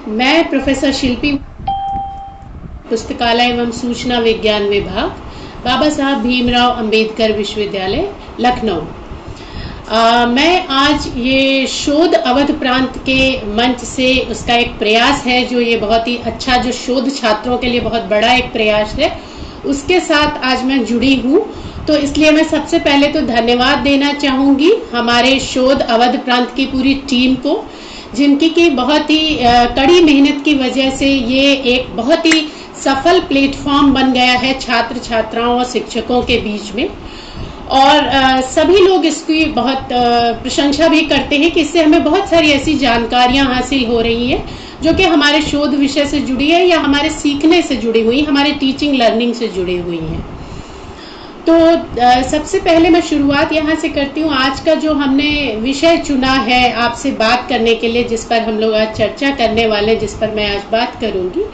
मैं प्रोफेसर शिल्पी, पुस्तकालय एवं सूचना विज्ञान विभाग, बाबा साहब भीमराव अंबेडकर विश्वविद्यालय, लखनऊ। मैं आज ये शोध अवध प्रांत के मंच से उसका एक प्रयास है, जो ये बहुत ही अच्छा, जो शोध छात्रों के लिए बहुत बड़ा एक प्रयास है, उसके साथ आज मैं जुड़ी हूँ। तो इसलिए मैं सबसे पहले तो धन्यवाद देना चाहूँगी हमारे शोध अवध प्रांत की पूरी टीम को, जिनकी की बहुत ही कड़ी मेहनत की वजह से ये एक बहुत ही सफल प्लेटफॉर्म बन गया है छात्र छात्राओं और शिक्षकों के बीच में। और सभी लोग इसकी बहुत प्रशंसा भी करते हैं कि इससे हमें बहुत सारी ऐसी जानकारियां हासिल हो रही हैं जो कि हमारे शोध विषय से जुड़ी है या हमारे सीखने से जुड़ी हुई, हमारे टीचिंग लर्निंग से जुड़ी हुई हैं। तो सबसे पहले मैं शुरुआत यहाँ से करती हूँ। आज का जो हमने विषय चुना है आपसे बात करने के लिए, जिस पर हम लोग आज चर्चा करने वाले, जिस पर मैं आज बात करूँगी,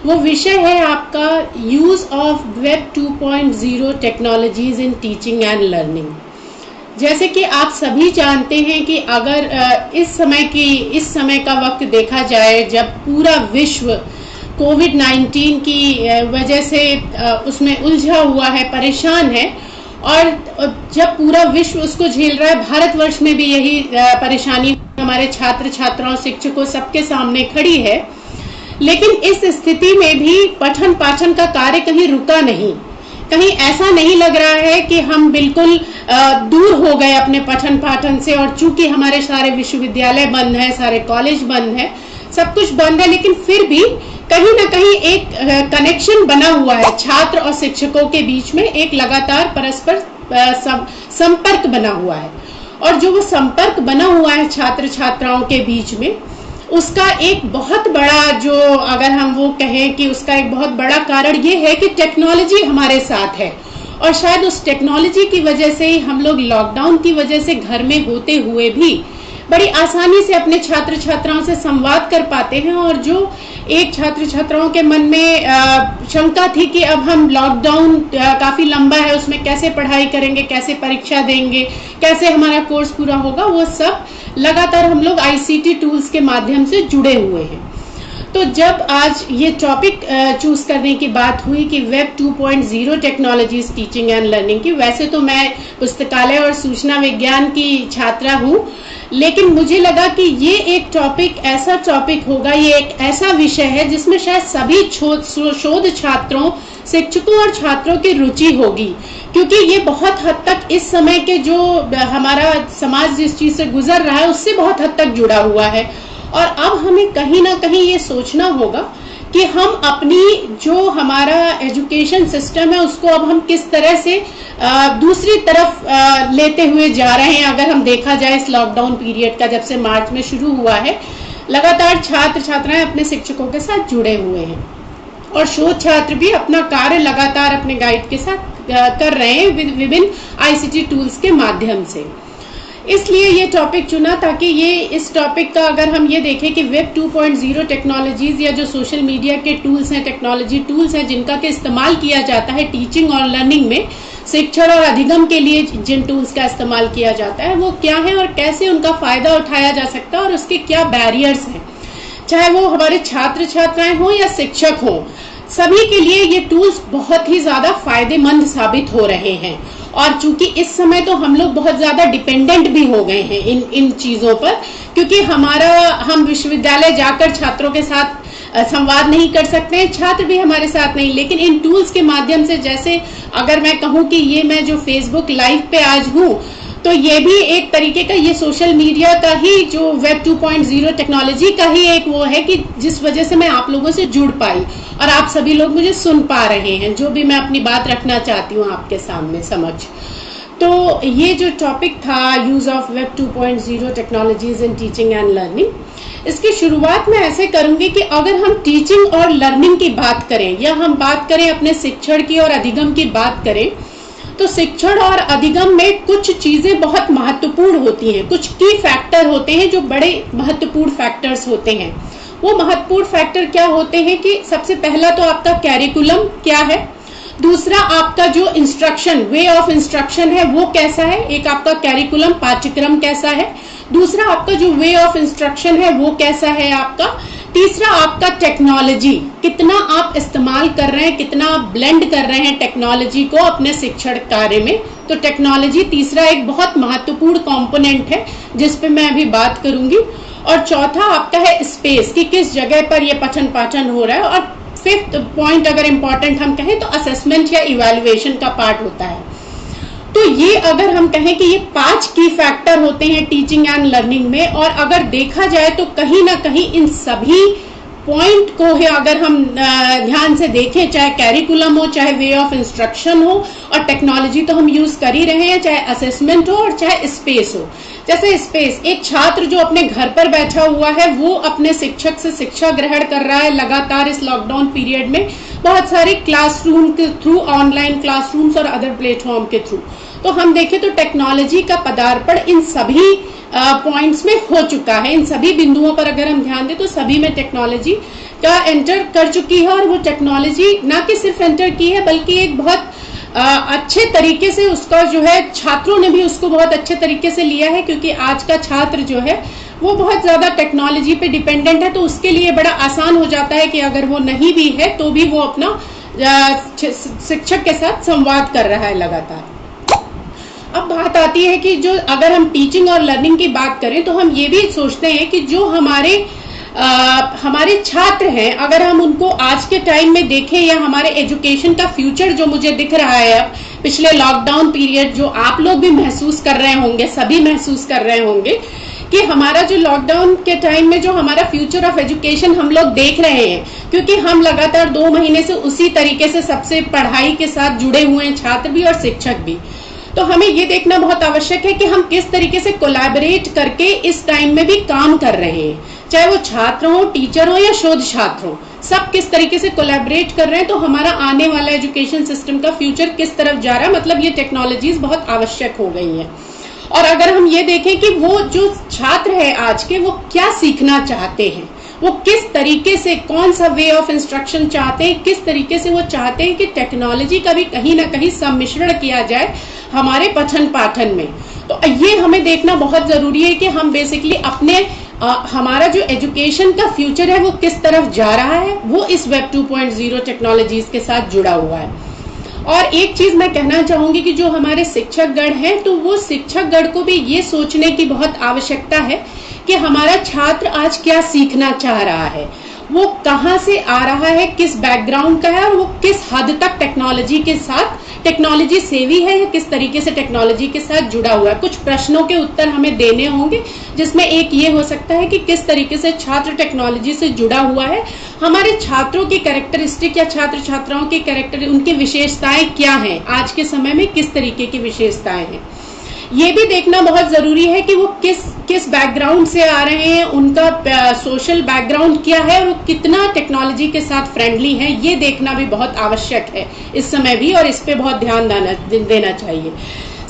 वो विषय है आपका use of web 2.0 technologies in teaching and learning. जैसे कि आप सभी जानते हैं कि अगर इस समय का वक्त देखा जाए, जब पूरा विश्व कोविड-19 की वजह से उसमें उलझा हुआ है, परेशान है, और जब पूरा विश्व उसको झेल रहा है, भारतवर्ष में भी यही परेशानी हमारे छात्र छात्राओं, शिक्षकों सबके सामने खड़ी है। लेकिन इस स्थिति में भी पठन पाठन का कार्य कहीं रुका नहीं। कहीं ऐसा नहीं लग रहा है कि हम बिल्कुल दूर हो गए अपने पठन पाठन से, और चूंकि हमारे सारे विश्वविद्यालय बंद हैं, सारे कॉलेज बंद हैं, सब कुछ बंद है, लेकिन फिर भी कहीं ना कहीं एक कनेक्शन बना हुआ है छात्र और शिक्षकों के बीच में, एक लगातार परस्पर संपर्क बना हुआ है। और जो वो संपर्क बना हुआ है छात्र छात्राओं के बीच में, उसका एक बहुत बड़ा, जो अगर हम वो कहें कि उसका एक बहुत बड़ा कारण ये है कि टेक्नोलॉजी हमारे साथ है। और शायद उस टेक्नोलॉजी की वजह से ही हम लोग लॉकडाउन की वजह से घर में होते हुए भी बड़ी आसानी से अपने छात्र छात्राओं से संवाद कर पाते हैं। और जो एक छात्र छात्राओं के मन में शंका थी कि अब हम लॉकडाउन काफी लंबा है, उसमें कैसे पढ़ाई करेंगे, कैसे परीक्षा देंगे, कैसे हमारा कोर्स पूरा होगा, वो सब लगातार हम लोग आईसीटी टूल्स के माध्यम से जुड़े हुए हैं। तो जब आज ये टॉपिक चूज करने की बात हुई कि web 2.0 technologies teaching and learning की, वैसे तो मैं पुस्तकालय और सूचना विज्ञान की छात्रा हूँ, लेकिन मुझे लगा कि ये एक टॉपिक ऐसा टॉपिक होगा, ये एक ऐसा विषय है जिसमें शायद सभी शोध छात्रों, शिक्षकों और छात्रों की रुचि होगी, क्योंकि ये बहुत हद तक इस समय के जो हमारा समाज जिस चीज से गुजर रहा है उससे बहुत हद तक जुड़ा हुआ है। और अब हमें कहीं ना कहीं ये सोचना होगा कि हम अपनी जो हमारा एजुकेशन सिस्टम है उसको अब हम किस तरह से दूसरी तरफ लेते हुए जा रहे हैं। अगर हम देखा जाए इस लॉकडाउन पीरियड का, जब से मार्च में शुरू हुआ है, लगातार छात्र छात्राएं अपने शिक्षकों के साथ जुड़े हुए हैं, और शोध छात्र भी अपना कार्य लगातार अपने गाइड के साथ कर रहे हैं विभिन्न आईसीटी टूल्स के माध्यम से। इसलिए ये टॉपिक चुना, ताकि ये इस टॉपिक का अगर हम ये देखें कि वेब 2.0 टेक्नोलॉजीज या जो सोशल मीडिया के टूल्स हैं, टेक्नोलॉजी टूल्स हैं, जिनका के इस्तेमाल किया जाता है टीचिंग और लर्निंग में, शिक्षण और अधिगम के लिए जिन टूल्स का इस्तेमाल किया जाता है, वो क्या है और कैसे उनका फायदा उठाया जा सकता है, और उसके क्या बैरियर्स हैं, चाहे वो हमारे छात्र छात्राएं हों या शिक्षक हों, सभी के लिए ये टूल्स बहुत ही ज्यादा फायदेमंद साबित हो रहे हैं। और चूंकि इस समय तो हम लोग बहुत ज्यादा डिपेंडेंट भी हो गए हैं इन चीजों पर, क्योंकि हम विश्वविद्यालय जाकर छात्रों के साथ संवाद नहीं कर सकते हैं, छात्र भी हमारे साथ नहीं, लेकिन इन टूल्स के माध्यम से, जैसे अगर मैं कहूँ कि ये मैं जो फेसबुक लाइव पे आज हूँ, तो ये भी एक तरीके का, ये सोशल मीडिया का ही, जो वेब 2.0 टेक्नोलॉजी का ही एक वो है कि जिस वजह से मैं आप लोगों से जुड़ पाई और आप सभी लोग मुझे सुन पा रहे हैं, जो भी मैं अपनी बात रखना चाहती हूँ आपके सामने समक्ष। तो ये जो टॉपिक था use of web 2.0 technologies in teaching and learning, इसकी शुरुआत मैं ऐसे करूंगी कि अगर हम टीचिंग और लर्निंग की बात करें, या हम बात करें अपने शिक्षण की और अधिगम की बात करें, तो शिक्षण और अधिगम में कुछ चीजें बहुत महत्वपूर्ण होती हैं, कुछ की फैक्टर होते हैं जो बड़े महत्वपूर्ण फैक्टर्स होते हैं। वो महत्वपूर्ण फैक्टर क्या होते हैं कि सबसे पहला तो आपका कैरिकुलम क्या है, दूसरा आपका जो इंस्ट्रक्शन, वे ऑफ इंस्ट्रक्शन है वो कैसा है, एक आपका कैरिकुलम पाठ्यक्रम कैसा है, दूसरा आपका जो वे ऑफ इंस्ट्रक्शन है वो कैसा है आपका, तीसरा आपका टेक्नोलॉजी, कितना आप इस्तेमाल कर रहे हैं, कितना आप ब्लेंड कर रहे हैं टेक्नोलॉजी को अपने शिक्षण कार्य में। तो टेक्नोलॉजी तीसरा एक बहुत महत्वपूर्ण कंपोनेंट है जिस पे मैं अभी बात करूंगी। और चौथा आपका है स्पेस, कि किस जगह पर ये पठन पाठन हो रहा है। और फिफ्थ पॉइंट अगर इम्पोर्टेंट हम कहें तो असेसमेंट या इवैल्यूएशन का पार्ट होता है। तो ये अगर हम कहें कि ये 5 की फैक्टर होते हैं टीचिंग एंड लर्निंग में, और अगर देखा जाए तो कहीं ना कहीं इन सभी पॉइंट को है अगर हम ध्यान से देखें, चाहे कैरिकुलम हो, चाहे वे ऑफ इंस्ट्रक्शन हो, और टेक्नोलॉजी तो हम यूज कर ही रहे हैं, चाहे असेसमेंट हो और चाहे स्पेस हो। जैसे स्पेस, एक छात्र जो अपने घर पर बैठा हुआ है वो अपने शिक्षक से शिक्षा ग्रहण कर रहा है लगातार इस लॉकडाउन पीरियड में, बहुत सारे क्लासरूम के थ्रू, ऑनलाइन क्लासरूम्स और अदर प्लेटफॉर्म के थ्रू। तो हम देखें तो टेक्नोलॉजी का पदार्पण इन सभी पॉइंट्स में हो चुका है। इन सभी बिंदुओं पर अगर हम ध्यान दें तो सभी में टेक्नोलॉजी का एंटर कर चुकी है। और वो टेक्नोलॉजी ना कि सिर्फ एंटर की है बल्कि एक बहुत अच्छे तरीके से उसका जो है छात्रों ने भी उसको बहुत अच्छे तरीके से लिया है, क्योंकि आज का छात्र जो है वो बहुत ज्यादा टेक्नोलॉजी पे डिपेंडेंट है। तो उसके लिए बड़ा आसान हो जाता है कि अगर वो नहीं भी है तो भी वो अपना शिक्षक के साथ संवाद कर रहा है लगातार। अब बात आती है कि जो अगर हम टीचिंग और लर्निंग की बात करें तो हम ये भी सोचते हैं कि जो हमारे छात्र हैं, अगर हम उनको आज के टाइम में देखें या हमारे एजुकेशन का फ्यूचर जो मुझे दिख रहा है अब पिछले लॉकडाउन पीरियड, जो आप लोग भी महसूस कर रहे होंगे, सभी महसूस कर रहे होंगे कि हमारा जो लॉकडाउन के टाइम में जो हमारा फ्यूचर ऑफ एजुकेशन हम लोग देख रहे हैं, क्योंकि हम लगातार 2 महीने से उसी तरीके से सबसे पढ़ाई के साथ जुड़े हुए हैं, छात्र भी और शिक्षक भी। तो हमें ये देखना बहुत आवश्यक है कि हम किस तरीके से कोलैबोरेट करके इस टाइम में भी काम कर रहे हैं, चाहे वो छात्र हो, टीचर हो या शोध छात्र हो, सब किस तरीके से कोलैबोरेट कर रहे हैं। तो हमारा आने वाला एजुकेशन सिस्टम का फ्यूचर किस तरफ जा रहा है, मतलब ये टेक्नोलॉजीज बहुत आवश्यक हो गई हैं। और अगर हम ये देखें कि वो जो छात्र है आज के, वो क्या सीखना चाहते हैं, वो किस तरीके से, कौन सा वे ऑफ इंस्ट्रक्शन चाहते हैं, किस तरीके से वो चाहते हैं कि टेक्नोलॉजी का भी कहीं ना कहीं सम्मिश्रण किया जाए हमारे पठन पाठन में। तो ये हमें देखना बहुत जरूरी है कि हम बेसिकली अपने हमारा जो एजुकेशन का फ्यूचर है वो किस तरफ जा रहा है, वो इस वेब 2.0 टेक्नोलॉजीज के साथ जुड़ा हुआ है। और एक चीज मैं कहना चाहूंगी कि जो हमारे शिक्षकगण हैं, तो वो शिक्षकगण को भी ये सोचने की बहुत आवश्यकता है कि हमारा छात्र आज क्या सीखना चाह रहा है, वो कहाँ से आ रहा है, किस बैकग्राउंड का है, और वो किस हद तक टेक्नोलॉजी के साथ, टेक्नोलॉजी सेवी है या किस तरीके से टेक्नोलॉजी के साथ जुड़ा हुआ है। कुछ प्रश्नों के उत्तर हमें देने होंगे, जिसमें एक ये हो सकता है कि किस तरीके से छात्र टेक्नोलॉजी से जुड़ा हुआ है, हमारे छात्रों की कैरेक्टरिस्टिक या छात्र छात्राओं की कैरेक्टर, उनकी विशेषताएं क्या हैं, आज के समय में किस तरीके की विशेषताएं हैं। ये भी देखना बहुत जरूरी है कि वो किस बैकग्राउंड से आ रहे हैं, उनका सोशल बैकग्राउंड क्या है, वो कितना टेक्नोलॉजी के साथ फ्रेंडली है, ये देखना भी बहुत आवश्यक है इस समय भी, और इस पे बहुत ध्यान देना चाहिए।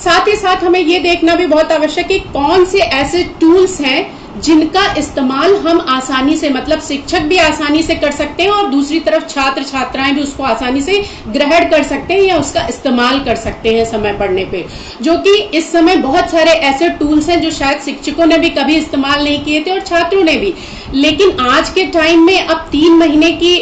साथ ही साथ हमें ये देखना भी बहुत आवश्यक है कौन से ऐसे टूल्स हैं जिनका इस्तेमाल हम आसानी से, मतलब शिक्षक भी आसानी से कर सकते हैं और दूसरी तरफ छात्र छात्राएं भी उसको आसानी से ग्रहण कर सकते हैं या उसका इस्तेमाल कर सकते हैं समय पड़ने पे। जो कि इस समय बहुत सारे ऐसे टूल्स हैं जो शायद शिक्षकों ने भी कभी इस्तेमाल नहीं किए थे और छात्रों ने भी, लेकिन आज के टाइम में अब 3 महीने की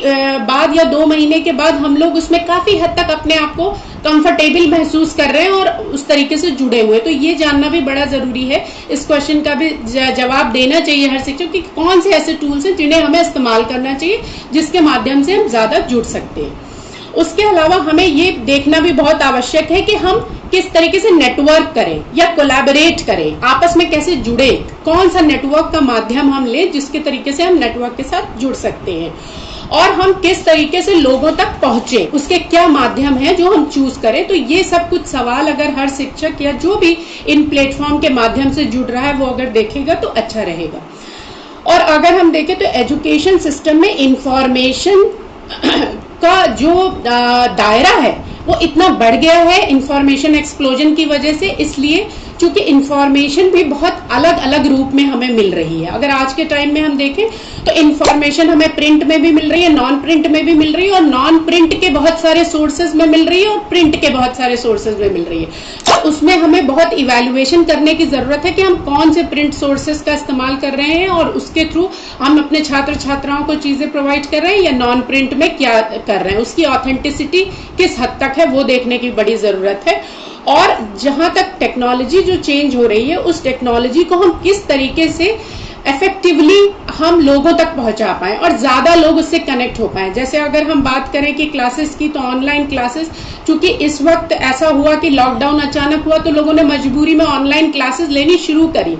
बाद या 2 महीने के बाद हम लोग उसमें काफी हद तक अपने आप को कंफर्टेबल महसूस कर रहे हैं और उस तरीके से जुड़े हुए। तो ये जानना भी बड़ा जरूरी है, इस क्वेश्चन का भी जवाब देना चाहिए हर शिक्षक कि कौन से ऐसे टूल्स हैं जिन्हें हमें इस्तेमाल करना चाहिए, जिसके माध्यम से हम ज्यादा जुड़ सकते हैं। उसके अलावा हमें ये देखना भी बहुत आवश्यक है कि हम किस तरीके से नेटवर्क करें या कोलैबोरेट करें, आपस में कैसे जुड़े, कौन सा नेटवर्क का माध्यम हम लें जिसके तरीके से हम नेटवर्क के साथ जुड़ सकते हैं, और हम किस तरीके से लोगों तक पहुंचे, उसके क्या माध्यम है जो हम चूज करें। तो ये सब कुछ सवाल अगर हर शिक्षक या जो भी इन प्लेटफॉर्म के माध्यम से जुड़ रहा है वो अगर देखेगा तो अच्छा रहेगा। और अगर हम देखें तो एजुकेशन सिस्टम में इंफॉर्मेशन का जो दायरा है वो इतना बढ़ गया है इंफॉर्मेशन एक्सप्लोजन की वजह से, इसलिए चूंकि इंफॉर्मेशन भी बहुत अलग अलग रूप में हमें मिल रही है। अगर आज के टाइम में हम देखें तो इंफॉर्मेशन हमें प्रिंट में भी मिल रही है, नॉन प्रिंट में भी मिल रही है, और नॉन प्रिंट के बहुत सारे सोर्सेज में मिल रही है और प्रिंट के बहुत सारे सोर्सेज में मिल रही है। तो उसमें हमें बहुत इवैल्यूएशन करने की जरूरत है कि हम कौन से प्रिंट सोर्सेज का इस्तेमाल कर रहे हैं और उसके थ्रू हम अपने छात्र छात्राओं को चीजें प्रोवाइड कर रहे हैं, या नॉन प्रिंट में क्या कर रहे हैं, उसकी ऑथेंटिसिटी किस हद तक है वो देखने की बड़ी जरूरत है। और जहां तक टेक्नोलॉजी जो चेंज हो रही है, उस टेक्नोलॉजी को हम किस तरीके से इफेक्टिवली हम लोगों तक पहुंचा पाए और ज्यादा लोग उससे कनेक्ट हो पाए। जैसे अगर हम बात करें कि क्लासेस की, तो ऑनलाइन क्लासेस, चूंकि इस वक्त ऐसा हुआ कि लॉकडाउन अचानक हुआ तो लोगों ने मजबूरी में ऑनलाइन क्लासेस लेनी शुरू करी,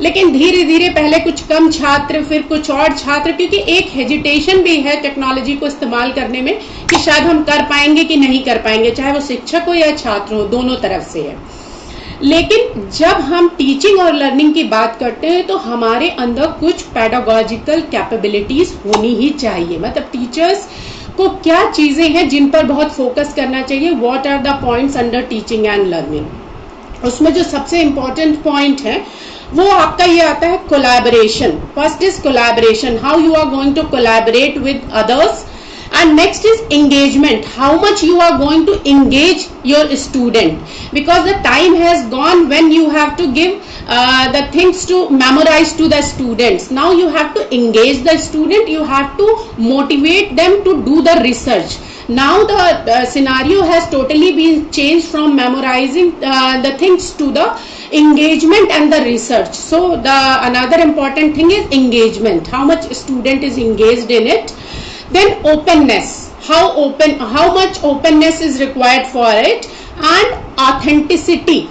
लेकिन धीरे धीरे पहले कुछ कम छात्र, फिर कुछ और छात्र, क्योंकि एक हेजिटेशन भी है टेक्नोलॉजी को इस्तेमाल करने में कि शायद हम कर पाएंगे कि नहीं कर पाएंगे, चाहे वो शिक्षक हो या छात्र हो, दोनों तरफ से है। लेकिन जब हम टीचिंग और लर्निंग की बात करते हैं तो हमारे अंदर कुछ पेडागोजिकल कैपेबिलिटीज होनी ही चाहिए। मतलब टीचर्स को क्या चीजें हैं जिन पर बहुत फोकस करना चाहिए, what are the points under teaching and learning. उसमें जो सबसे इंपॉर्टेंट पॉइंट है वो आपका ये आता है collaboration. First is collaboration, how you are going to collaborate with others, and next is engagement, how much you are going to engage your student, because the time has gone when you have to give the things to memorize to the students. Now you have to engage the student, you have to motivate them to do the research. Now the scenario has totally been changed from memorizing the things to the engagement and the research. So the another important thing is engagement, how much student is engaged in it. Then openness, how much openness is required for it, and authenticity,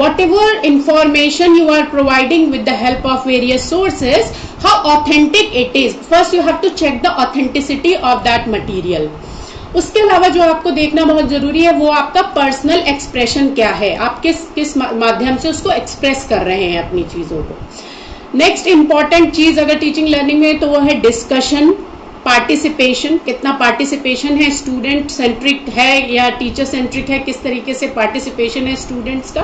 whatever information you are providing with the help of various sources, how authentic it is. First you have to check the authenticity of that material. उसके अलावा जो आपको देखना बहुत जरूरी है वो आपका पर्सनल एक्सप्रेशन क्या है, आप किस माध्यम से उसको एक्सप्रेस कर रहे हैं अपनी चीजों को। नेक्स्ट इंपॉर्टेंट चीज अगर टीचिंग लर्निंग में तो वो है डिस्कशन, पार्टिसिपेशन, कितना पार्टिसिपेशन है, स्टूडेंट सेंट्रिक है या टीचर सेंट्रिक है, किस तरीके से पार्टिसिपेशन है स्टूडेंट्स का,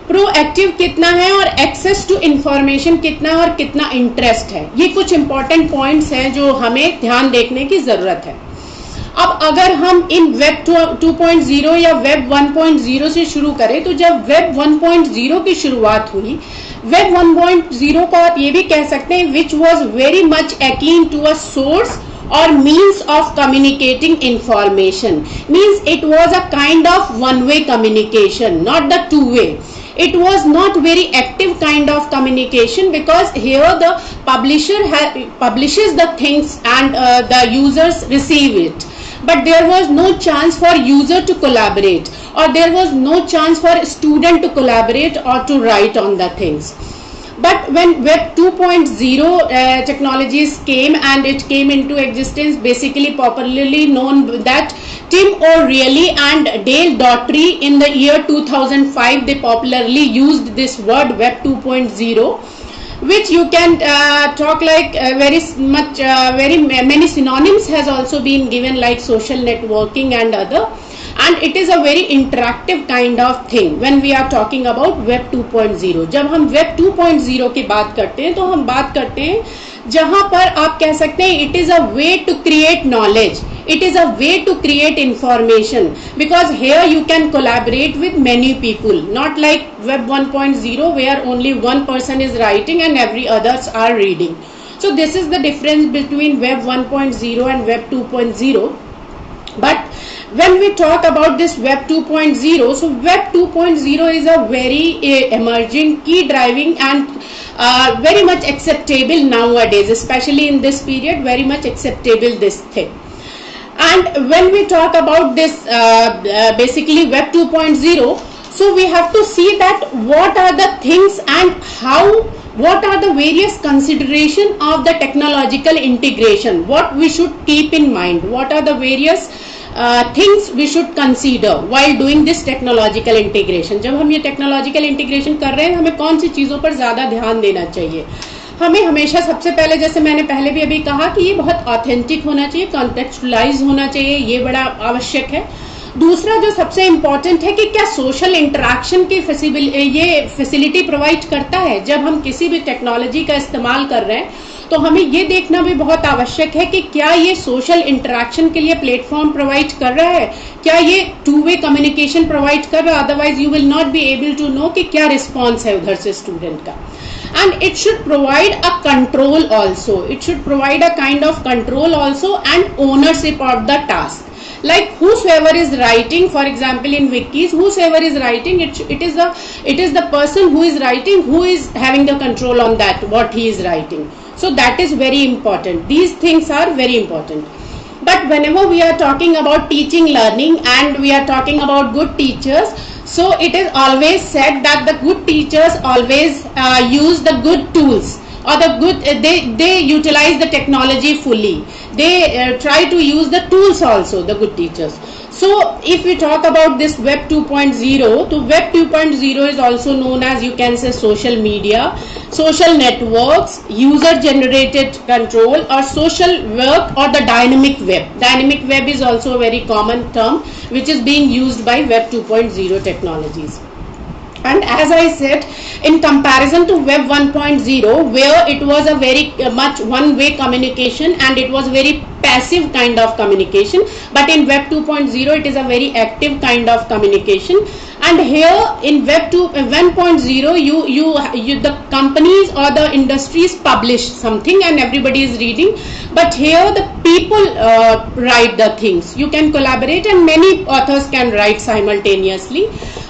प्रोएक्टिव कितना है, और एक्सेस टू इंफॉर्मेशन कितना है और कितना इंटरेस्ट है। ये कुछ इंपॉर्टेंट पॉइंट्स हैं जो हमें ध्यान देखने की जरूरत है। अब अगर हम इन वेब 2.0 या वेब 1.0 से शुरू करें, तो जब वेब 1.0 की शुरुआत हुई, वेब 1.0 को आप ये भी कह सकते हैं which was very much akin to a source और means of communicating information, means it was a kind of one way communication, not the two way. It was not very active kind of communication, because here the publisher publishes the things and the users receive it, but there was no chance for user to collaborate, or there was no chance for student to collaborate or to write on the things. But when web 2.0 technologies came and it came into existence, basically popularly known that Tim O'Reilly and Dale Daughtry in the year 2005, they popularly used this word web 2.0, which you can talk like very much, very many synonyms has also been given, like social networking and other, and it is a very interactive kind of thing when we are talking about web 2.0. जब हम web 2.0 की बात करते हैं तो हम बात करते हैं जहां पर आप कह सकते हैं it is a way to create knowledge, it is a way to create information, because here you can collaborate with many people, not like web 1.0 where only one person is writing and every others are reading. So this is the difference between web 1.0 and web 2.0. But when we talk about this web 2.0, so web 2.0 is a very emerging, key driving and very much acceptable nowadays, especially in this period, very much acceptable this thing. And when we talk about this basically web 2.0, so we have to see that what are the things and how, what are the various consideration of the technological integration, what we should keep in mind, what are the various things we should consider while doing this technological integration. जब हम ये technological integration कर रहे हैं, हमें कौन सी चीज़ों पर ज़्यादा ध्यान देना चाहिए? हमें हमेशा सबसे पहले, जैसे मैंने पहले भी अभी कहा कि ये बहुत ऑथेंटिक होना चाहिए, कॉन्टेक्चुअलाइज होना चाहिए, ये बड़ा आवश्यक है। दूसरा जो सबसे इम्पोर्टेंट है कि क्या सोशल इंटरेक्शन की ये फैसिलिटी प्रोवाइड करता है। जब हम किसी भी टेक्नोलॉजी का इस्तेमाल कर रहे हैं तो हमें ये देखना भी बहुत आवश्यक है कि क्या ये सोशल इंटरेक्शन के लिए प्लेटफॉर्म प्रोवाइड कर रहा है, क्या ये टू वे कम्युनिकेशन प्रोवाइड कर रहा है। Otherwise you will not be able to know कि क्या रिस्पॉन्स है उधर से स्टूडेंट का। And it should provide a control also, it should provide a kind of control also and ownership of the task. Like whosoever is writing, for example in wikis, whosoever is writing, it is the person who is writing who is having the control on that what he is writing. So that is very important. These things are very important. But whenever we are talking about teaching learning and we are talking about good teachers, so it is always said that the good teachers always use the good tools, or the good they utilize the technology fully. They try to use the tools also, the good teachers. So if we talk about this web 2.0, so web 2.0 is also known as, you can say, social media, social networks, user generated control, or social work, or the dynamic web. Dynamic web is also a very common term which is being used by web 2.0 technologies. And as I said, in comparison to web 1.0, where it was a very much one way communication and it was very passive kind of communication, but in web 2.0 it is a very active kind of communication. And here in web 1.0 you the companies or the industries publish something and everybody is reading, but here the people write the things. You can collaborate and many authors can write simultaneously,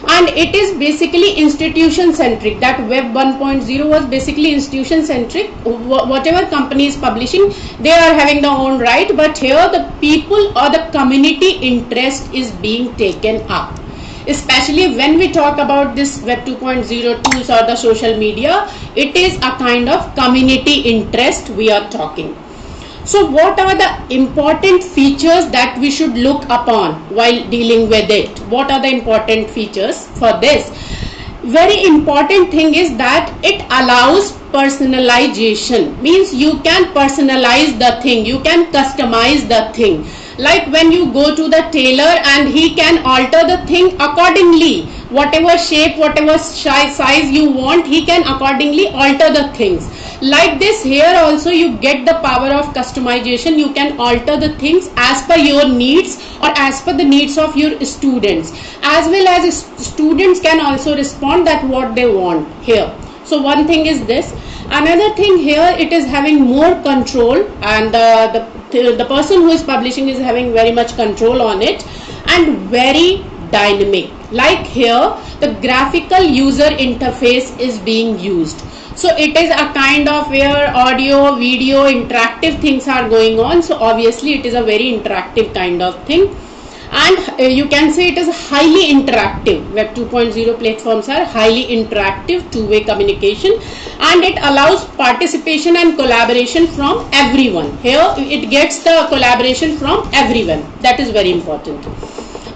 and it is basically institution centric. That web 1.0 was basically institution centric. Whatever company is publishing, they are having their own right, but here the people or the community interest is being taken up. Especially when we talk about this web 2.0 tools or the social media, it is a kind of community interest we are talking. So what are the important features that we should look upon while dealing with it? What are the important features for this? Very important thing is that it allows personalization. Means you can personalize the thing, you can customize the thing. Like when you go to the tailor and he can alter the thing accordingly, whatever shape, whatever size you want, he can accordingly alter the things. Like this, here also you get the power of customization. You can alter the things as per your needs or as per the needs of your students, as well as students can also respond that what they want here. So one thing is this. Another thing here, it is having more control, and the person who is publishing is having very much control on it, and very dynamic. Like here the graphical user interface is being used. So it is a kind of where audio, video, interactive things are going on. So obviously it is a very interactive kind of thing. And you can say it is highly interactive. Web 2.0 platforms are highly interactive, two-way communication, and it allows participation and collaboration from everyone. Here it gets the collaboration from everyone. That is very important.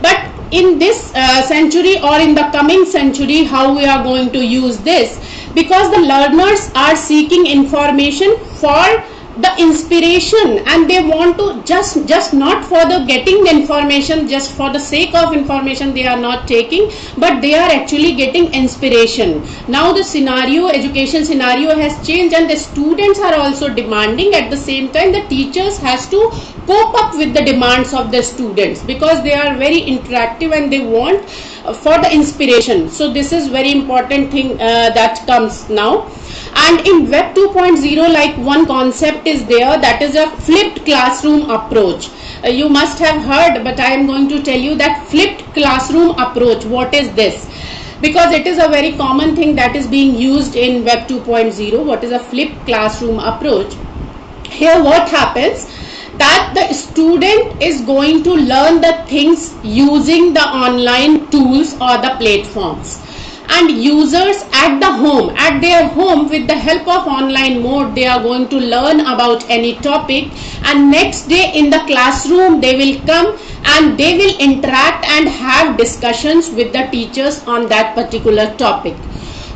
But in this century or in the coming century, how we are going to use this? Because the learners are seeking information for the inspiration, and they want to just not for the getting the information, just for the sake of information they are not taking, but they are actually getting inspiration. Now the scenario, education scenario has changed, and the students are also demanding. At the same time, the teachers has to cope up with the demands of the students, because they are very interactive and they want for the inspiration. So this is very important thing that comes now. And in web 2.0, like one concept is there, that is a flipped classroom approach. You must have heard, but I am going to tell you that flipped classroom approach. What is this? Because it is a very common thing that is being used in web 2.0. What is a flipped classroom approach? Here what happens, that the student is going to learn the things using the online tools or the platforms, and users at their home with the help of online mode, they are going to learn about any topic, and next day in the classroom they will come and they will interact and have discussions with the teachers on that particular topic.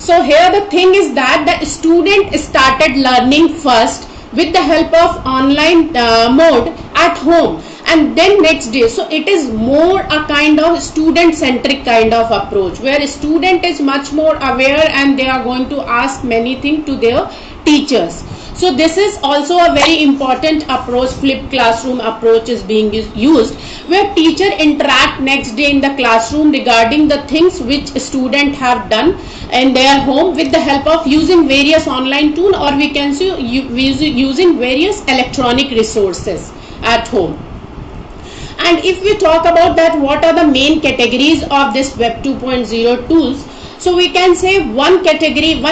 So here the thing is that the student started learning first with the help of online mode at home, and then next day. So it is more a kind of student centric kind of approach, where a student is much more aware and they are going to ask many things to their teachers. So this is also a very important approach. Flipped classroom approach is being used, where teacher interact next day in the classroom regarding the things which student have done in their home with the help of using various online tool, or we can say using various electronic resources at home. And if we talk about that, what are the main categories of this Web 2.0 tools? So we can say one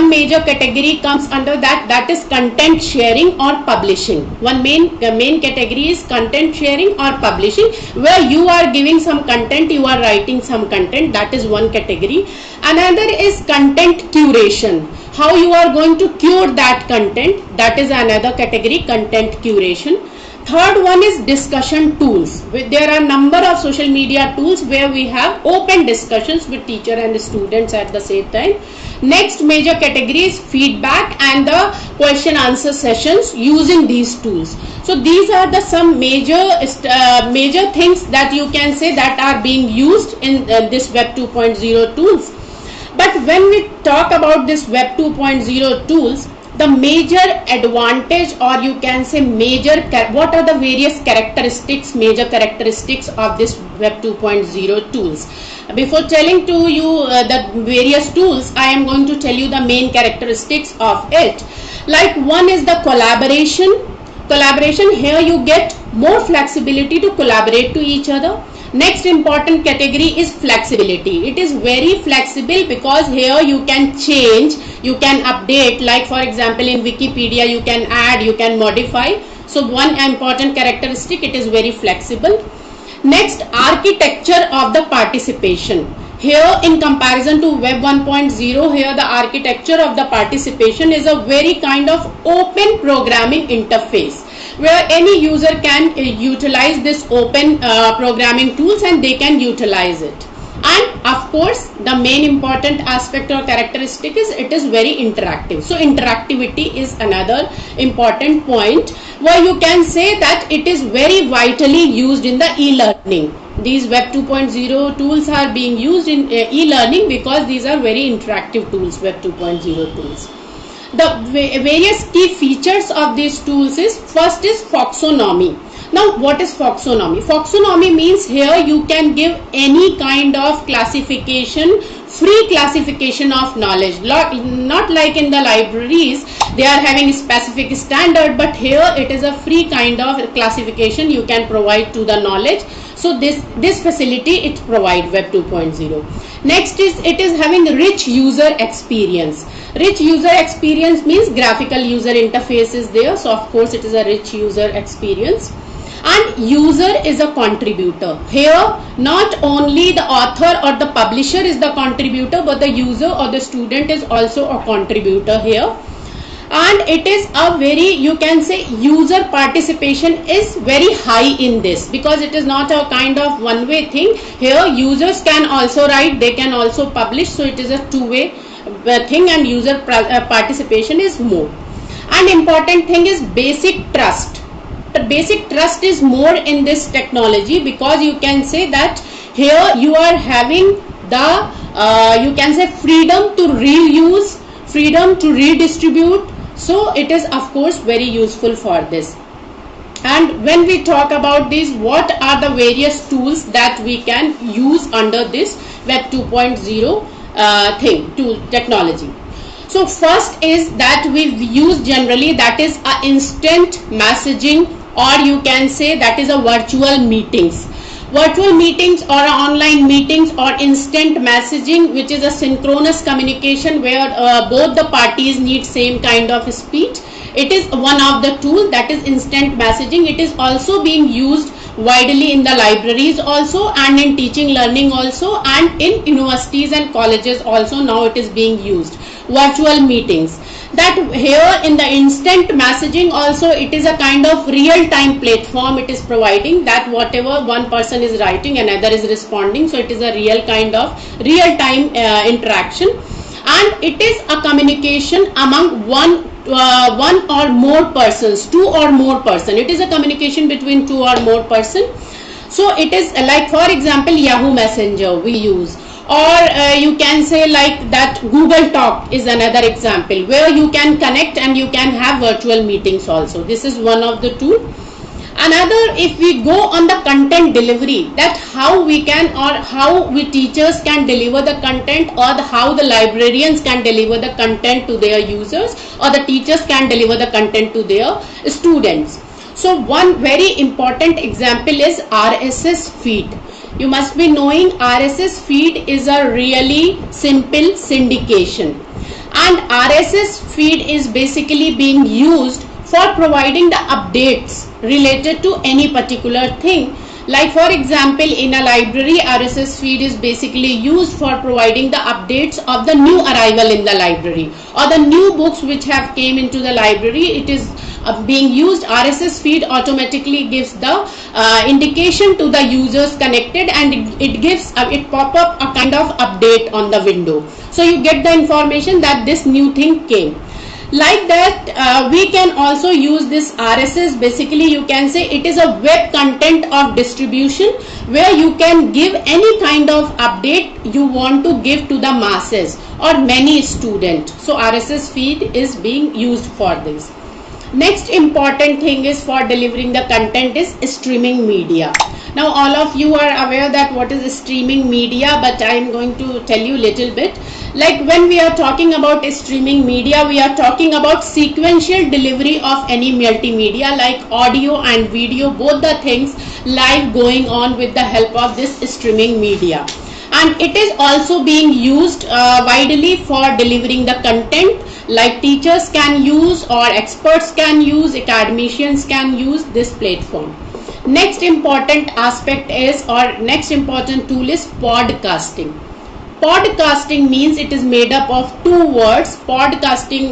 major category comes under that is content sharing or publishing. One main category is content sharing or publishing, where you are giving some content, you are writing some content. That is one category. Another is content curation. How you are going to cure that content, that is another category, content curation. Third one is discussion tools. There are a number of social media tools where we have open discussions with teacher and students at the same time. Next major category is feedback and the question answer sessions using these tools. So these are the some major things that you can say that are being used in this Web 2.0 tools. But when we talk about this Web 2.0 tools, the major advantage, or you can say what are the various major characteristics of this Web 2.0 tools. Before telling to you the various tools, I am going to tell you the main characteristics of it. Like one is the collaboration. Here you get more flexibility to collaborate to each other. Next important category is flexibility. It is very flexible because here you can change, you can update, like for example in Wikipedia you can add, you can modify. So one important characteristic, it is very flexible. Next, architecture of the participation. Here in comparison to Web 1.0, here the architecture of the participation is a very kind of open programming interface, where any user can utilize this open programming tools and they can utilize it. And of course the main important aspect or characteristic is it is very interactive. So interactivity is another important point, where you can say that it is very vitally used in the e-learning. These Web 2.0 tools are being used in e-learning because these are very interactive tools, Web 2.0 tools. The various key features of these tools is, first is Foxonomy. Now what is Foxonomy? Foxonomy means here you can give any kind of classification, free classification of knowledge. Not like in the libraries, they are having a specific standard, but here it is a free kind of classification you can provide to the knowledge. So this facility it provides Web 2.0. Next is it is having rich user experience. Rich user experience means graphical user interface is there. So of course it is a rich user experience. And user is a contributor. Here not only the author or the publisher is the contributor, but the user or the student is also a contributor here. And it is a very, you can say, user participation is very high in this, because it is not a kind of one-way thing. Here users can also write, they can also publish, so it is a two-way thing, and user participation is more. And important thing is basic trust. The basic trust is more in this technology, because you can say that here you are having the you can say freedom to reuse, freedom to redistribute. So it is of course very useful for this. And when we talk about this, what are the various tools that we can use under this Web 2.0 technology? So first is that we use generally, that is a instant messaging, or you can say that is a virtual meetings. Virtual meetings or online meetings or instant messaging, which is a synchronous communication where both the parties need same kind of speed. It is one of the tools, that is instant messaging. It is also being used widely in the libraries also, and in teaching learning also, and in universities and colleges also now it is being used. Virtual meetings. That here in the instant messaging also, it is a kind of real-time platform it is providing, that whatever one person is writing, another is responding. So it is a real kind of real-time interaction. and it is a communication among one or more persons, two or more person. It is a communication between two or more person. So it is like, for example, Yahoo Messenger we use, or you can say like that Google Talk is another example where you can connect and you can have virtual meetings also. This is one of the tool. Another, if we go on the content delivery, that how we can, or how we teachers can deliver the content, or how the librarians can deliver the content to their users, or the teachers can deliver the content to their students. So one very important example is RSS feed. You must be knowing RSS feed is a really simple syndication, and RSS feed is basically being used for providing the updates related to any particular thing. Like for example, in a library, RSS feed is basically used for providing the updates of the new arrival in the library, or the new books which have came into the library. It is being used. RSS feed automatically gives the indication to the users connected, and it gives it pop up a kind of update on the window, so you get the information that this new thing came. Like that, we can also use this RSS. Basically, you can say it is a web content of distribution, where you can give any kind of update you want to give to the masses or many students. So RSS feed is being used for this. Next important thing is for delivering the content is streaming media. Now all of you are aware that what is streaming media, but I am going to tell you little bit. Like when we are talking about streaming media, we are talking about sequential delivery of any multimedia like audio and video, both the things live going on with the help of this streaming media. And it is also being used widely for delivering the content, like teachers can use, or experts can use, academicians can use this platform. Next important aspect is, or next important tool is podcasting. Podcasting means it is made up of two words. Podcasting,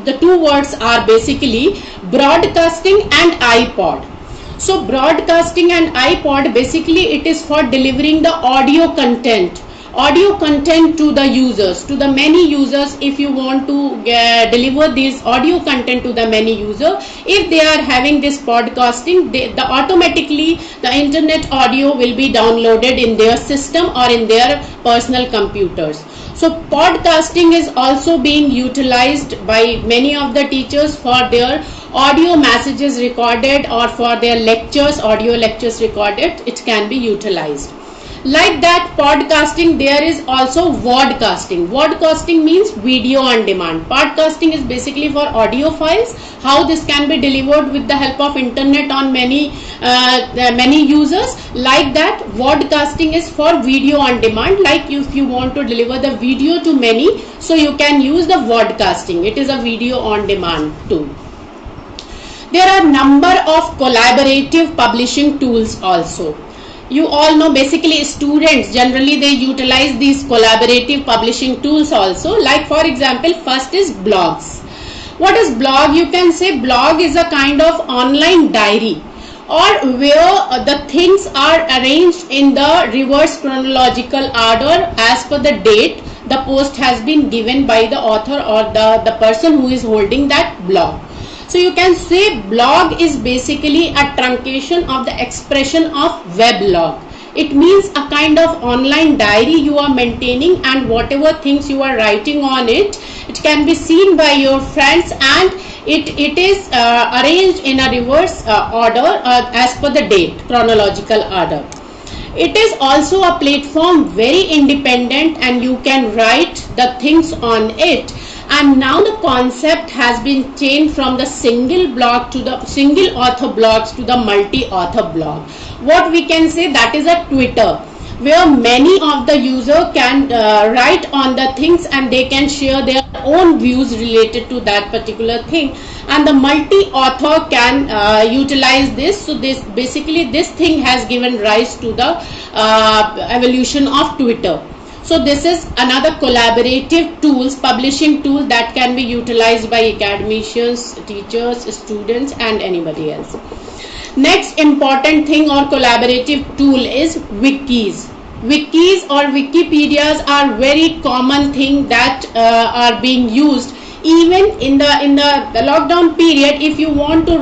the two words are basically broadcasting and iPod. So broadcasting and iPod, basically it is for delivering the audio content to the users, to the many users. If you want to deliver this audio content to the many users, if they are having this podcasting, automatically the internet audio will be downloaded in their system or in their personal computers. So podcasting is also being utilized by many of the teachers for their audio messages recorded, or for their lectures, audio lectures recorded. It can be utilized. Like that, podcasting, there is also vodcasting. Vodcasting means video on demand. Podcasting is basically for audio files, how this can be delivered with the help of internet on many users. Like that, vodcasting is for video on demand. Like if you want to deliver the video to many, so you can use the vodcasting. It is a video on demand tool. There are number of collaborative publishing tools also. You all know, basically students generally they utilize these collaborative publishing tools also. Like for example, first is blogs. What is blog? You can say blog is a kind of online diary, or where the things are arranged in the reverse chronological order as per the date the post has been given by the author or the person who is holding that blog. So you can say blog is basically a truncation of the expression of weblog. It means a kind of online diary you are maintaining, and whatever things you are writing on it, it can be seen by your friends, and it is arranged in a reverse order as per the date, chronological order. It is also a platform very independent, and you can write the things on it. And now the concept has been changed from the single blog to the single author blogs to the multi-author blog. What we can say, that is a Twitter, where many of the user can write on the things, and they can share their own views related to that particular thing, and the multi-author can utilize this. So this basically, this thing has given rise to the evolution of Twitter. So this is another collaborative tools, publishing tool that can be utilized by academicians, teachers, students, and anybody else. Next important thing or collaborative tool is wikis. wikis or wikipedias are very common thing that are being used even in the lockdown period. If you want to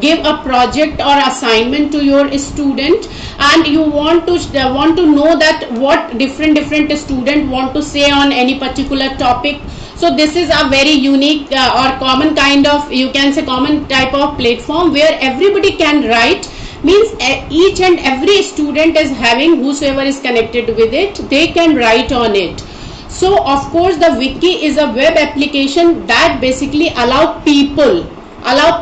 give a project or assignment to your student, and you want to know that what different student want to say on any particular topic, so this is a very unique or common kind of, you can say, common type of platform where everybody can write. Means each and every student is having, whosoever is connected with it, they can write on it. So of course the wiki is a web application that basically allow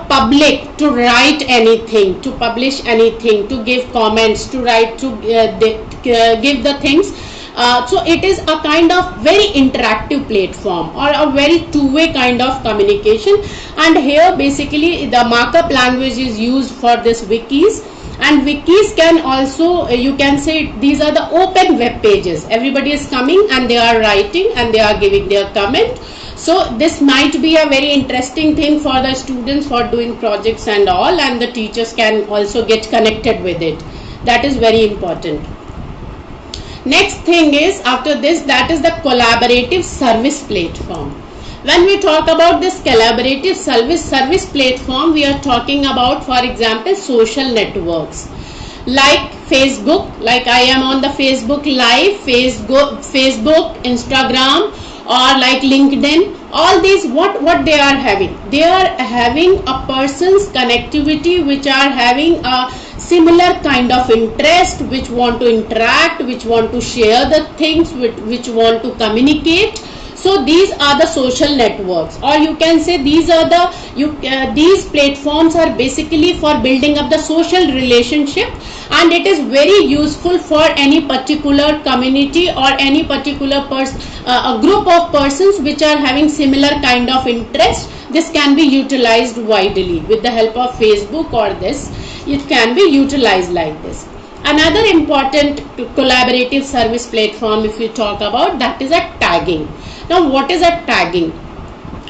public to write anything, to publish anything, to give comments, to write, to give the things. So it is a kind of very interactive platform or a very two-way kind of communication. And here basically the markup language is used for this wikis. And wikis can also, you can say, these are the open web pages. Everybody is coming and they are writing and they are giving their comment. So this might be a very interesting thing for the students for doing projects and all, and the teachers can also get connected with it. That is very important. Next thing is, after this, that is the collaborative service platform. When we talk about this collaborative service platform, we are talking about, for example, social networks like Facebook, like I am on the Facebook Live, Facebook, Instagram, or like LinkedIn. All these, what they are having? They are having a person's connectivity, which are having a similar kind of interest, which want to interact, which want to share the things, which want to communicate. So these are the social networks, or you can say these are the these platforms are basically for building up the social relationship, and it is very useful for any particular community or any particular a group of persons which are having similar kind of interest. This can be utilized widely with the help of Facebook, or this it can be utilized like this. Another important collaborative service platform, if we talk about, that is a tagging. Now what is a tagging?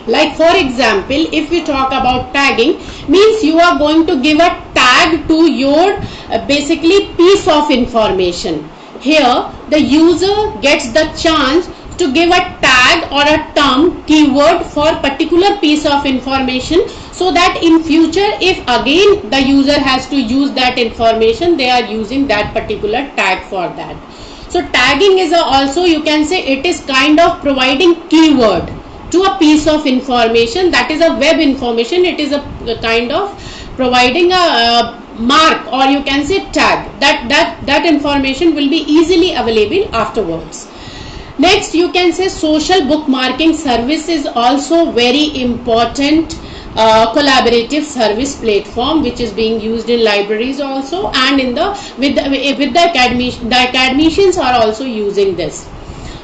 Like for example, if we talk about tagging, means you are going to give a tag to your basically piece of information. Here the user gets the chance to give a tag or a term, keyword for particular piece of information, so that in future if again the user has to use that information, they are using that particular tag for that. So tagging is also, you can say, it is kind of providing keyword to a piece of information, that is a web information. It is a kind of providing a mark, or you can say tag, that information will be easily available afterwards. Next, you can say social bookmarking service is also very important collaborative service platform, which is being used in libraries also, and in the with the academicians are also using this.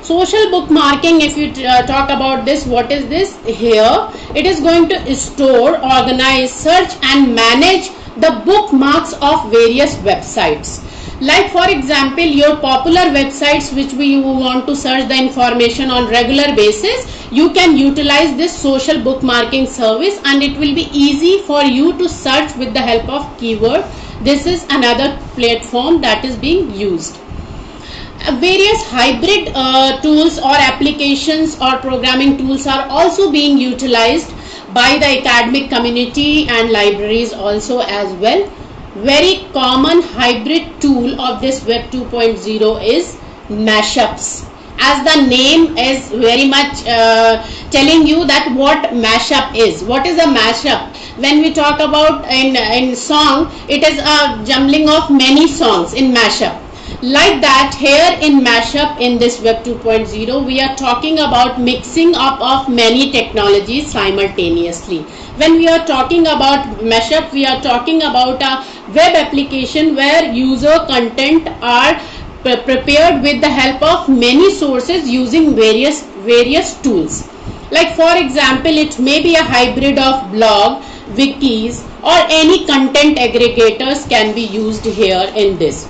Social bookmarking, if you talk about this, what is this? Here it is going to store, organize, search and manage the bookmarks of various websites. Like for example, your popular websites which you want to search the information on regular basis, you can utilize this social bookmarking service, and it will be easy for you to search with the help of keyword. This is another platform that is being used. Various hybrid tools or applications or programming tools are also being utilized by the academic community and libraries also as well. Very common hybrid tool of this Web 2.0 is mashups. As the name is very much telling you that what mashup is. What is a mashup? When we talk about in song, it is a jumbling of many songs in mashup. Like that, here in mashup, in this Web 2.0, we are talking about mixing up of many technologies simultaneously. When we are talking about mashup, we are talking about a web application where user content are prepared with the help of many sources using various tools. Like for example, it may be a hybrid of blog, wikis, or any content aggregators can be used here in this.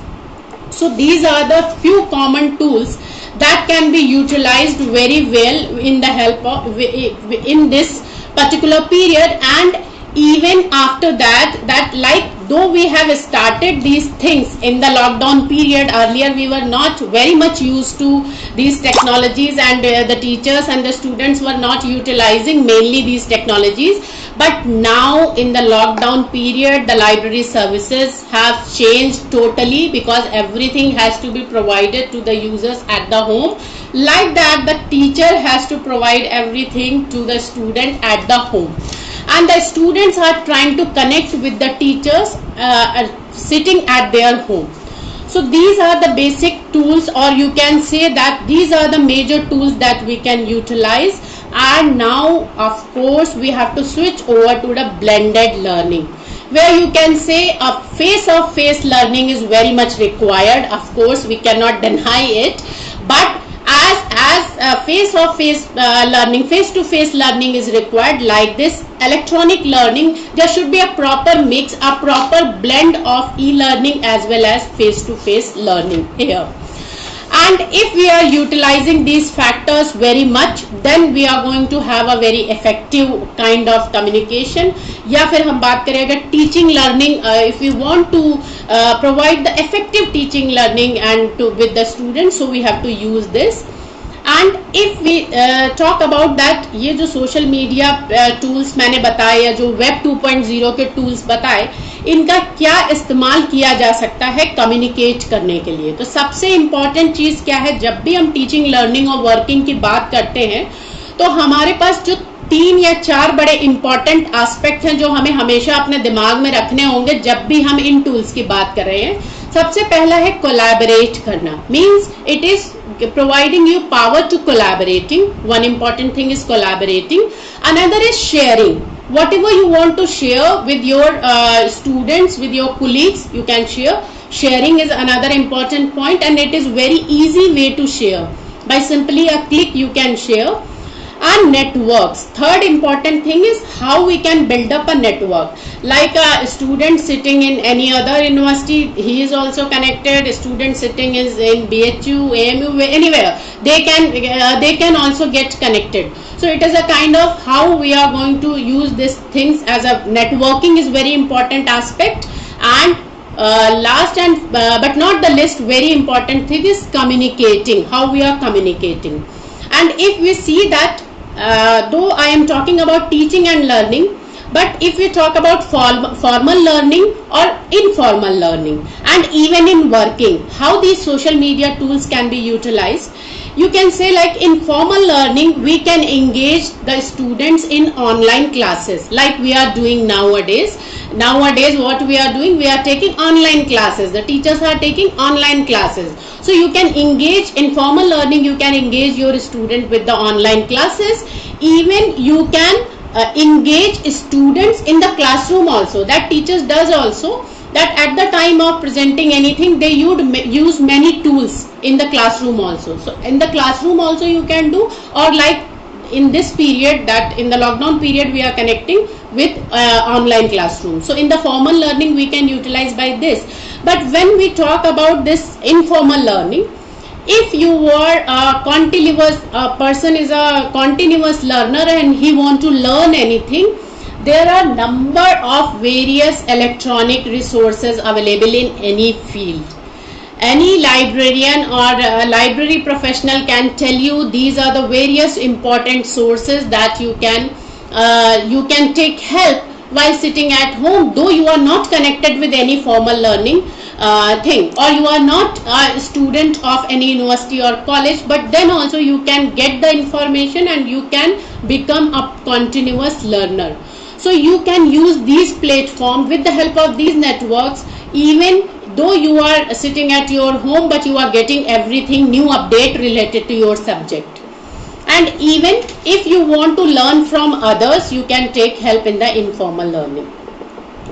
So these are the few common tools that can be utilized very well in the help of in this particular period, and even after that like though we have started these things in the lockdown period, earlier we were not very much used to these technologies, and the teachers and the students were not utilizing mainly these technologies. But now in the lockdown period, the library services have changed totally, because everything has to be provided to the users at the home. Like that, the teacher has to provide everything to the student at the home, and the students are trying to connect with the teachers sitting at their home. So these are the basic tools, or you can say that these are the major tools that we can utilize. And now of course we have to switch over to the blended learning, where you can say a face-to-face learning is very much required. Of course we cannot deny it, but as face-to-face learning, face-to-face learning is required, like this electronic learning, there should be a proper mix, a proper blend of e-learning as well as face-to-face learning here. And if we are utilizing these factors very much, then we are going to have a very effective kind of communication. या फिर हम बात करें अगर teaching learning, if we want to provide the effective teaching learning and with the students, so we have to use this. And if we talk about that, ये जो social media tools मैंने बताए, या जो web 2.0 के tools बताए, इनका क्या इस्तेमाल किया जा सकता है कम्युनिकेट करने के लिए। तो सबसे इम्पॉर्टेंट चीज़ क्या है, जब भी हम टीचिंग, लर्निंग और वर्किंग की बात करते हैं, तो हमारे पास जो 3 या 4 बड़े इंपॉर्टेंट एस्पेक्ट हैं जो हमें हमेशा अपने दिमाग में रखने होंगे जब भी हम इन टूल्स की बात कर रहे हैं। सबसे पहला है कोलैबोरेट करना, means it is providing you power to collaborating. One important thing is collaborating. Another is sharing. Whatever you want to share with your students, with your colleagues, you can share. Sharing is another important point, and it is very easy way to share. By simply a click you can share. And networks. Third important thing is how we can build up a network. Like a student sitting in any other university, he is also connected. A student sitting is in BHU, AMU, anywhere, they can also get connected. So it is a kind of how we are going to use these things as a networking is very important aspect. And last and but not the least very important thing is communicating, how we are communicating. And if we see that though I am talking about teaching and learning, but if we talk about formal learning or informal learning, and even in working, how these social media tools can be utilized, you can say like in formal learning we can engage the students in online classes like we are doing nowadays. What we are doing, we are taking online classes, the teachers are taking online classes. So you can engage in formal learning, you can engage your student with the online classes. Even you can engage students in the classroom also, that teachers does also, that at the time of presenting anything they use many tools in the classroom also. So in the classroom also you can do, or like in this period, that in the lockdown period we are connecting with online classroom. So in the formal learning we can utilize by this. But when we talk about this informal learning, if you are a continuous person is a continuous learner and he want to learn anything, there are number of various electronic resources available in any field. Any librarian or library professional can tell you these are the various important sources that you can take help while sitting at home, though you are not connected with any formal learning thing, or you are not a student of any university or college, but then also you can get the information and you can become a continuous learner. So you can use these platforms with the help of these networks, even though you are sitting at your home, but you are getting everything new update related to your subject. And even if you want to learn from others, you can take help in the informal learning.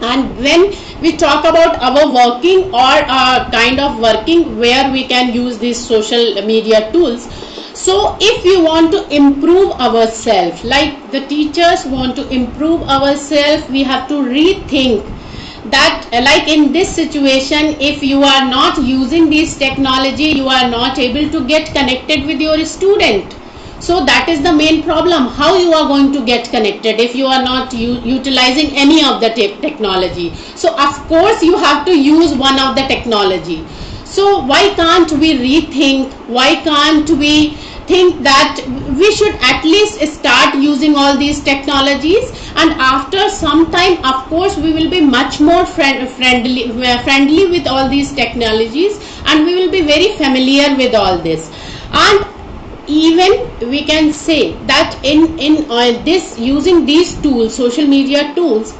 And when we talk about our working or kind of working where we can use these social media tools, so if we want to improve ourselves, like the teachers want to improve ourselves, we have to rethink that, like in this situation, if you are not using this technology, you are not able to get connected with your student. So that is the main problem. How you are going to get connected if you are not utilizing any of the technology? So of course you have to use one of the technology. So why can't we rethink? Why can't we think that we should at least start using all these technologies, and after some time of course we will be much more friendly with all these technologies, and we will be very familiar with all this. And even we can say that in this, using these tools, social media tools,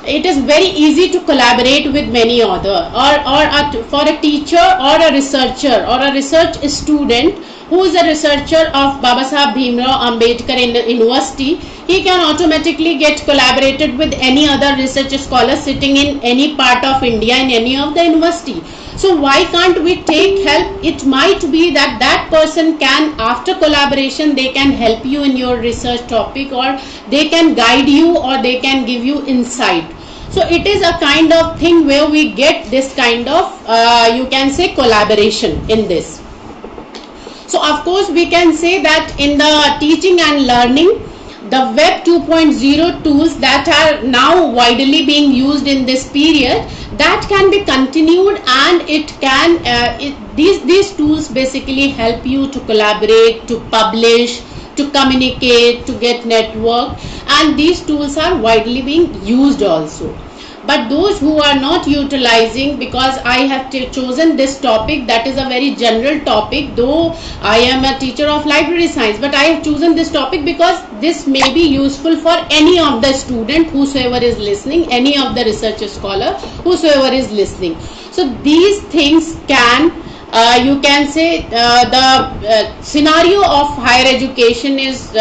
it is very easy to collaborate with many other, or for a teacher or a researcher or a research student who is a researcher of Babasaheb Bhimrao Ambedkar University, he can automatically get collaborated with any other research scholar sitting in any part of India, in any of the university. So why can't we take help? It might be that that person can, after collaboration, they can help you in your research topic, or they can guide you, or they can give you insight. So it is a kind of thing where we get this kind of you can say collaboration in this. So of course we can say that in the teaching and learning, the Web 2.0 tools that are now widely being used in this period, that can be continued, and it can these tools basically help you to collaborate, to publish, to communicate, to get network, and these tools are widely being used also. But those who are not utilizing, because I have chosen this topic that is a very general topic, though I am a teacher of library science, but I have chosen this topic because this may be useful for any of the student whosoever is listening, any of the research scholar whosoever is listening. So these things can you can say the scenario of higher education is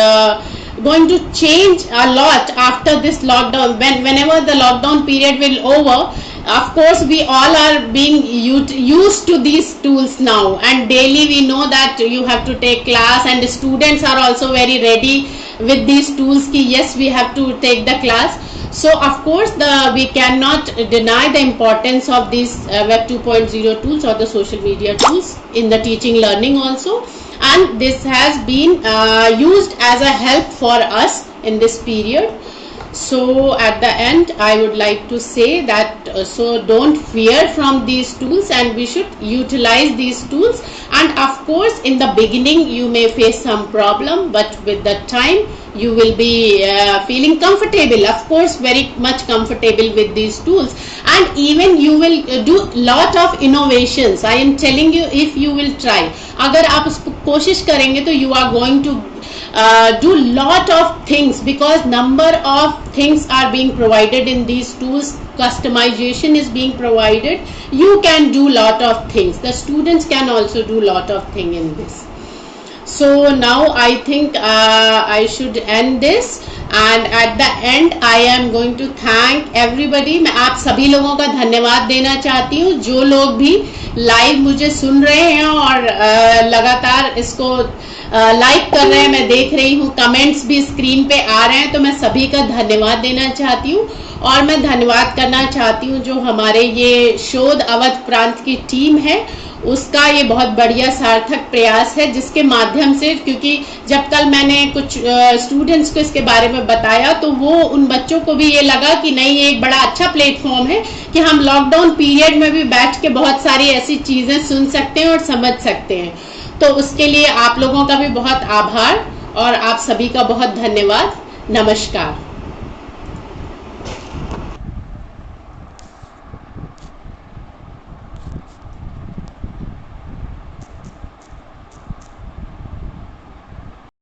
going to change a lot after this lockdown. Whenever the lockdown period will over, of course we all are being used to these tools now, and daily we know that you have to take class, and the students are also very ready with these tools ki yes, we have to take the class. So of course we cannot deny the importance of these Web 2.0 tools or the social media tools in the teaching learning also, and this has been used as a help for us in this period. So at the end I would like to say that so don't fear from these tools, and we should utilize these tools. And of course in the beginning you may face some problem, but with the time you will be feeling comfortable, of course very much comfortable with these tools, and even you will do lot of innovations. I am telling you, if you will try, अगर आप उसको कोशिश करेंगे तो you are going to do lot of things, because number of things are being provided in these tools. Customization is being provided. You can do lot of things. The students can also do lot of things in this. So now I think I should end this, and at the end I am going to thank everybody. मैं आप सभी लोगों का धन्यवाद देना चाहती हूँ जो लोग भी लाइव मुझे सुन रहे हैं और लगातार इसको लाइक कर रहे हैं। मैं देख रही हूँ कमेंट्स भी स्क्रीन पे आ रहे हैं, तो मैं सभी का धन्यवाद देना चाहती हूँ। और मैं धन्यवाद करना चाहती हूँ जो हमारे ये शोध अवध प्रांत की टीम है, उसका ये बहुत बढ़िया सार्थक प्रयास है, जिसके माध्यम से, क्योंकि जब कल मैंने कुछ स्टूडेंट्स को इसके बारे में बताया तो वो उन बच्चों को भी ये लगा कि नहीं, ये एक बड़ा अच्छा प्लेटफॉर्म है कि हम लॉकडाउन पीरियड में भी बैठ के बहुत सारी ऐसी चीजें सुन सकते हैं और समझ सकते हैं। तो उसके लिए आप लोगों का भी बहुत आभार और आप सभी का बहुत धन्यवाद। नमस्कार।